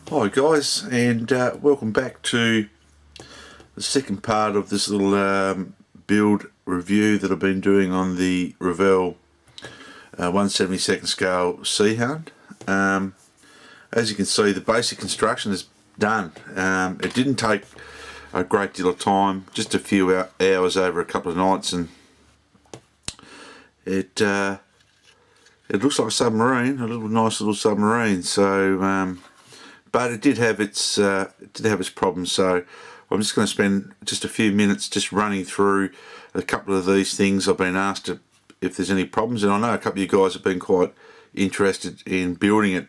Hi guys, and welcome back to the second part of this little build review that I've been doing on the Revell 1/72 scale Seahund. As you can see, the basic construction is done. It didn't take a great deal of time, just a few hours over a couple of nights, and it looks like a submarine, a nice little submarine. So but it did have its problems, so I'm just going to spend just a few minutes just running through a couple of these things. I've been asked if there's any problems, and I know a couple of you guys have been quite interested in building it.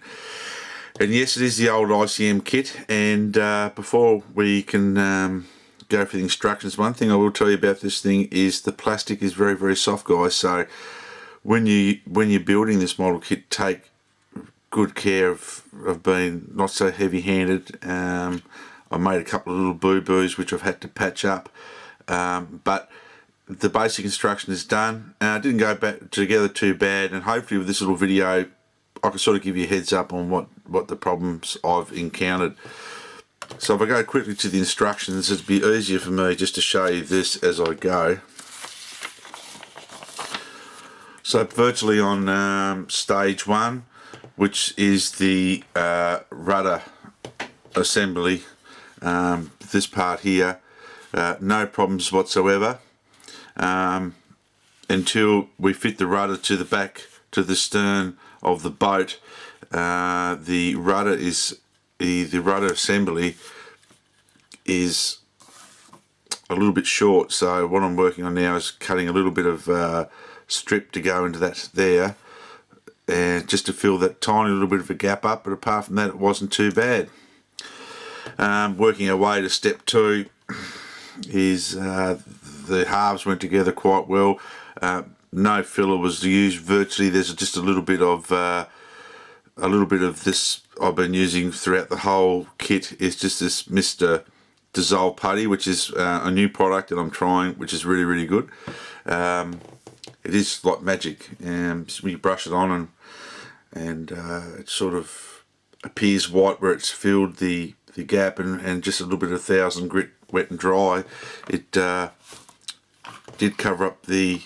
And yes, it is the old ICM kit, and before we can go for the instructions, one thing I will tell you about this thing is the plastic is very, very soft, guys. So when you're building this model kit, take good care of being not so heavy-handed. I made a couple of little boo-boos which I've had to patch up, but the basic construction is done. It didn't go back together too bad, and hopefully with this little video I can sort of give you a heads up on what the problems I've encountered. So if I go quickly to the instructions, it'd be easier for me just to show you this as I go. So virtually on stage 1, which is the rudder assembly, this part here, no problems whatsoever until we fit the rudder to the back, to the stern of the boat. The rudder assembly is a little bit short, so what I'm working on now is cutting a little bit of strip to go into that there, and just to fill that tiny little bit of a gap up. But apart from that, it wasn't too bad. Working our way to step 2 is the halves went together quite well. No filler was used virtually. There's just a little bit of this I've been using throughout the whole kit. It's just this Mr. Dissolve Putty, which is a new product that I'm trying, which is really, really good. It is like magic, and you brush it on and it sort of appears white where it's filled the gap, and just a little bit of 1000 grit wet and dry, it did cover up the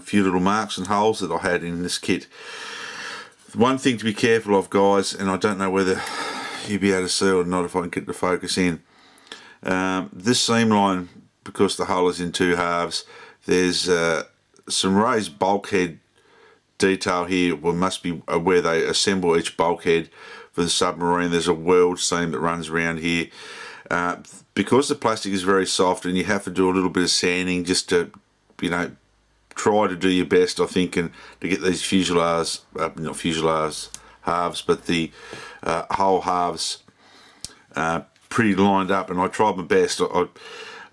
few little marks and holes that I had in this kit. One thing to be careful of, guys, and I don't know whether you'll be able to see or not if I can get the focus in, this seam line, because the hull is in 2 halves, there's some raised bulkhead detail here. Well, must be where they assemble each bulkhead for the submarine. There's a weld seam that runs around here. Because the plastic is very soft, and you have to do a little bit of sanding just to, try to do your best, I think, and to get these fuselage, not fuselage halves, but the whole halves pretty lined up, and I tried my best.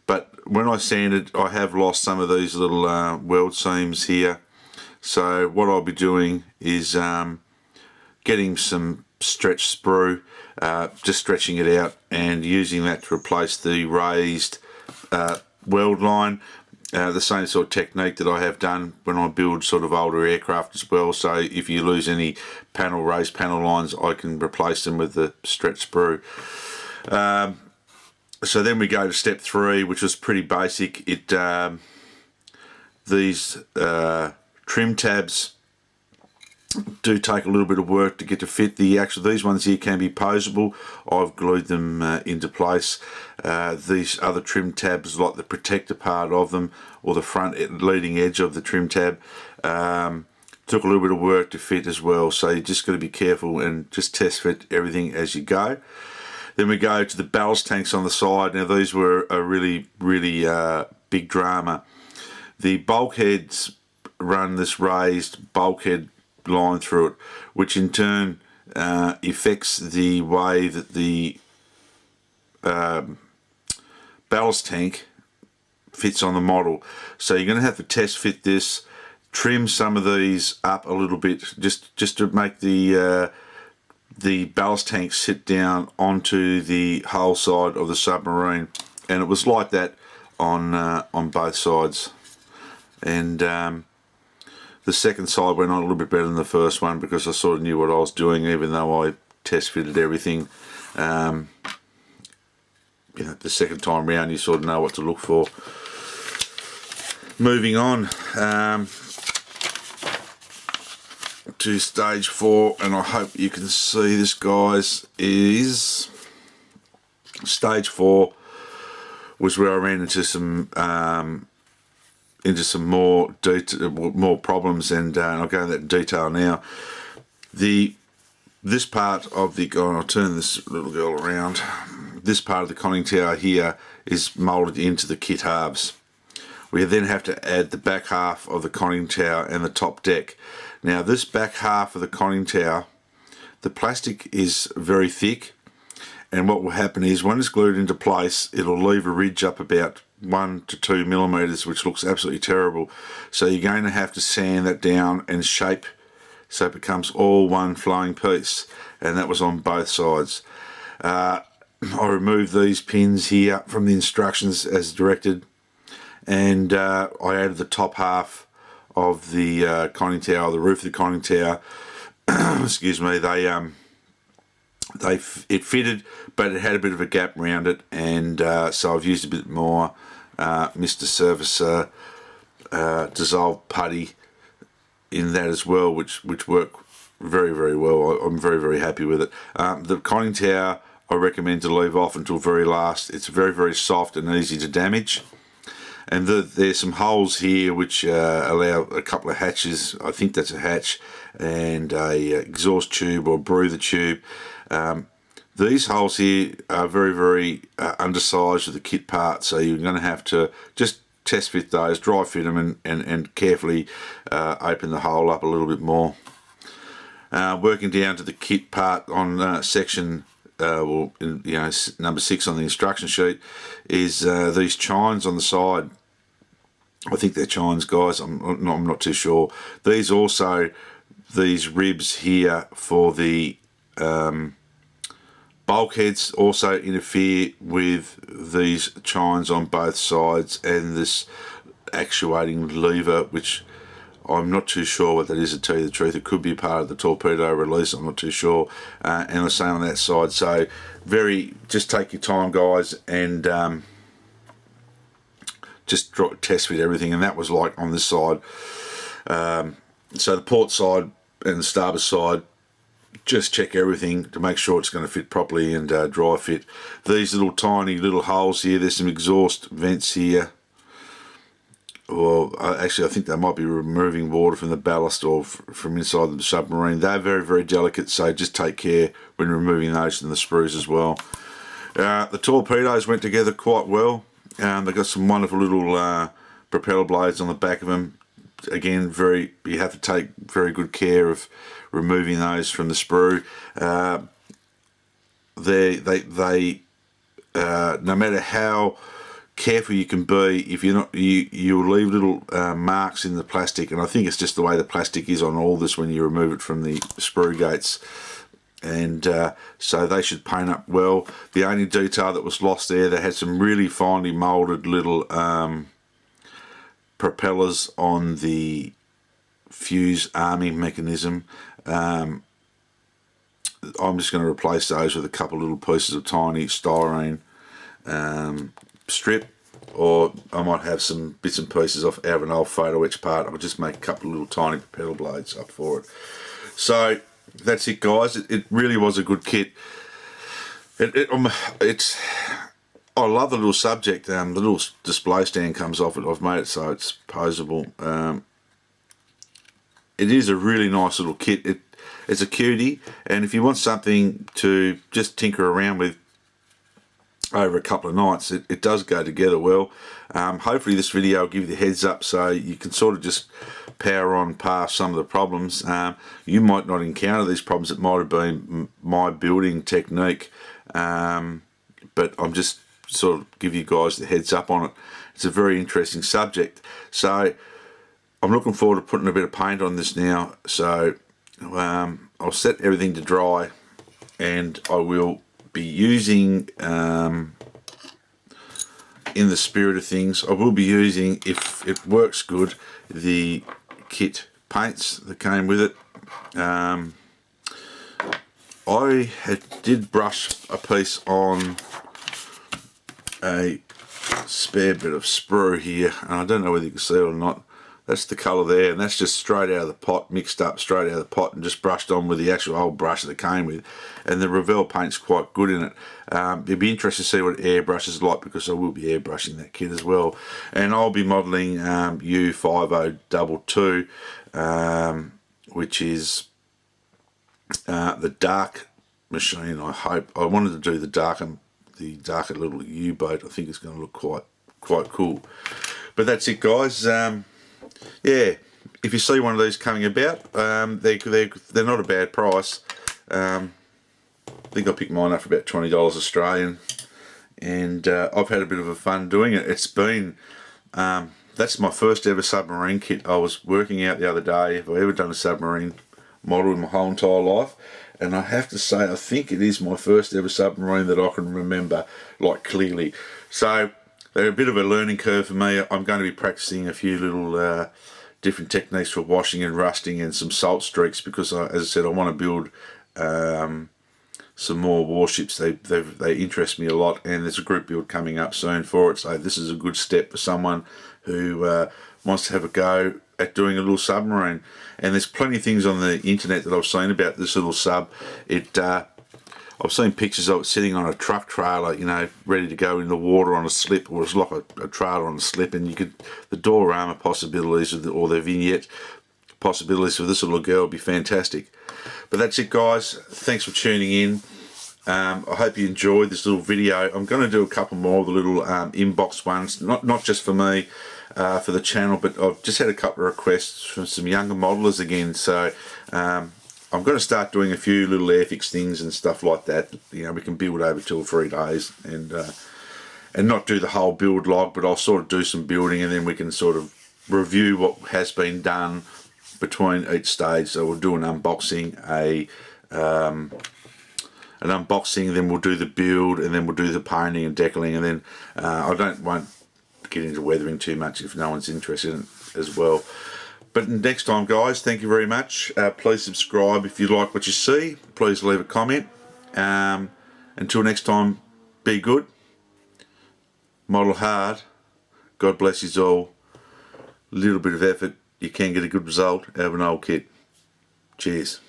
But when I sanded, I have lost some of these little weld seams here. So what I'll be doing is getting some stretch sprue, just stretching it out and using that to replace the raised weld line. The same sort of technique that I have done when I build sort of older aircraft as well. So if you lose any raised panel lines, I can replace them with the stretch sprue. So then we go to step 3, which was pretty basic. These trim tabs do take a little bit of work to get to fit. These ones here can be posable. I've glued them into place. These other trim tabs, like the protector part of them, or the front leading edge of the trim tab, took a little bit of work to fit as well. So you just got to be careful and just test fit everything as you go. Then we go to the ballast tanks on the side. Now these were a really, really big drama. The bulkheads run this raised bulkhead line through it, which in turn affects the way that the ballast tank fits on the model. So you're going to have to test fit this, trim some of these up a little bit, just to make the ballast tank sit down onto the hull side of the submarine. And it was like that on both sides. And the second side went on a little bit better than the first one, because I sort of knew what I was doing, even though I test fitted everything. You know, the second time round you sort of know what to look for. Moving on to stage 4, and I hope you can see this, guys, is stage 4 was where I ran into some more problems, and I'll go into that in detail now. This part of the, I'll turn this little girl around. This part of the conning tower here is moulded into the kit halves. We then have to add the back half of the conning tower and the top deck. Now this back half of the conning tower, the plastic is very thick, and what will happen is when it's glued into place, it'll leave a ridge up about 1 to 2 millimeters, which looks absolutely terrible. So you're going to have to sand that down and shape so it becomes all one flowing piece, and that was on both sides. I removed these pins here from the instructions as directed, and I added the top half of the conning tower, the roof of the conning tower. Excuse me. It fitted, but it had a bit of a gap around it, and so I've used a bit more Mr. Surfacer dissolved putty in that as well, which worked very, very well. I'm very, very happy with it. The conning tower I recommend to leave off until very last. It's very, very soft and easy to damage. And there's some holes here which allow a couple of hatches. I think that's a hatch, and a exhaust tube or breather tube. These holes here are very, very undersized for the kit part, so you're going to have to just test fit those, dry fit them, and carefully open the hole up a little bit more. Working down to the kit part on section number 6 on the instruction sheet is these chines on the side. I think they're chines, guys. I'm not too sure. These ribs here for the bulkheads also interfere with these chines on both sides, and this actuating lever, which I'm not too sure what that is, to tell you the truth. It could be part of the torpedo release, I'm not too sure. And the same on that side. So just take your time, guys, and just test fit everything. And that was like on this side. So the port side and the starboard side, just check everything to make sure it's going to fit properly and dry fit. These tiny little holes here, there's some exhaust vents here. Well, actually I think they might be removing water from the ballast or from inside the submarine. They're very, very delicate, so just take care when removing those from the sprues as well. The torpedoes went together quite well. They've got some wonderful little propeller blades on the back of them. Again, you have to take very good care of removing those from the sprue. No matter how careful you can be, if you're not, you'll leave little marks in the plastic, and I think it's just the way the plastic is on all this when you remove it from the sprue gates. And so they should paint up well. The only detail that was lost there, they had some really finely moulded little propellers on the fuse arming mechanism. I'm just going to replace those with a couple of little pieces of tiny styrene strip, or I might have some bits and pieces out of an old photo etch part. I'll just make a couple of little tiny propeller blades up for it. So that's it, guys. It really was a good kit. I love the little subject. The little display stand comes off it. I've made it so it's posable. It is a really nice little kit. It's a cutie, and if you want something to just tinker around with over a couple of nights, it does go together well. Hopefully this video will give you the heads up so you can sort of just power on past some of the problems. You might not encounter these problems. It might have been my building technique, but I'm just sort of give you guys the heads up on it. It's a very interesting subject. So I'm looking forward to putting a bit of paint on this now. So I'll set everything to dry, and I will be using, in the spirit of things, I will be using, if it works good, the kit paints that came with it. did brush a piece on a spare bit of sprue here, and I don't know whether you can see it or not. That's the colour there, and that's just straight out of the pot, mixed up straight out of the pot and just brushed on with the actual old brush that it came with. And the Revell paint's quite good in it. It'd be interesting to see what airbrush is like, because I will be airbrushing that kit as well. And I'll be modelling U5022, which is the dark machine. I hope I wanted to do the darker little U-boat. I think it's going to look quite cool. But that's it, guys. Yeah, if you see one of these coming about, they're not a bad price. I think I picked mine up for about $20 Australian, and I've had a bit of a fun doing it. It's been that's my first ever submarine kit. I was working out the other day if I've ever done a submarine model in my whole entire life, and I have to say I think it is my first ever submarine that I can remember, like, clearly. So they're a bit of a learning curve for me. I'm going to be practicing a few little different techniques for washing and rusting and some salt streaks, because as I said, I want to build some more warships. They interest me a lot, and there's a group build coming up soon for it, so this is a good step for someone who wants to have a go at doing a little submarine. And there's plenty of things on the internet that I've seen about this little sub. I've seen pictures of it sitting on a truck trailer, you know, ready to go in the water on a slip, or it's like a trailer on a slip, and the door armour possibilities or the vignette possibilities for this little girl would be fantastic. But that's it, guys. Thanks for tuning in. I hope you enjoyed this little video. I'm going to do a couple more of the little inbox ones, not just for me, for the channel, but I've just had a couple of requests from some younger modelers again, so I'm going to start doing a few little airfix things and stuff like that. You know, we can build over 2 or 3 days, and not do the whole build log, but I'll sort of do some building, and then we can sort of review what has been done between each stage. So we'll do an unboxing, then we'll do the build, and then we'll do the painting and decaling, and then I won't get into weathering too much if no one's interested in it as well. But next time, guys, thank you very much. Please subscribe if you like what you see. Please leave a comment. Until next time, be good, model hard. God bless you all. A little bit of effort, you can get a good result out of an old kit. Cheers.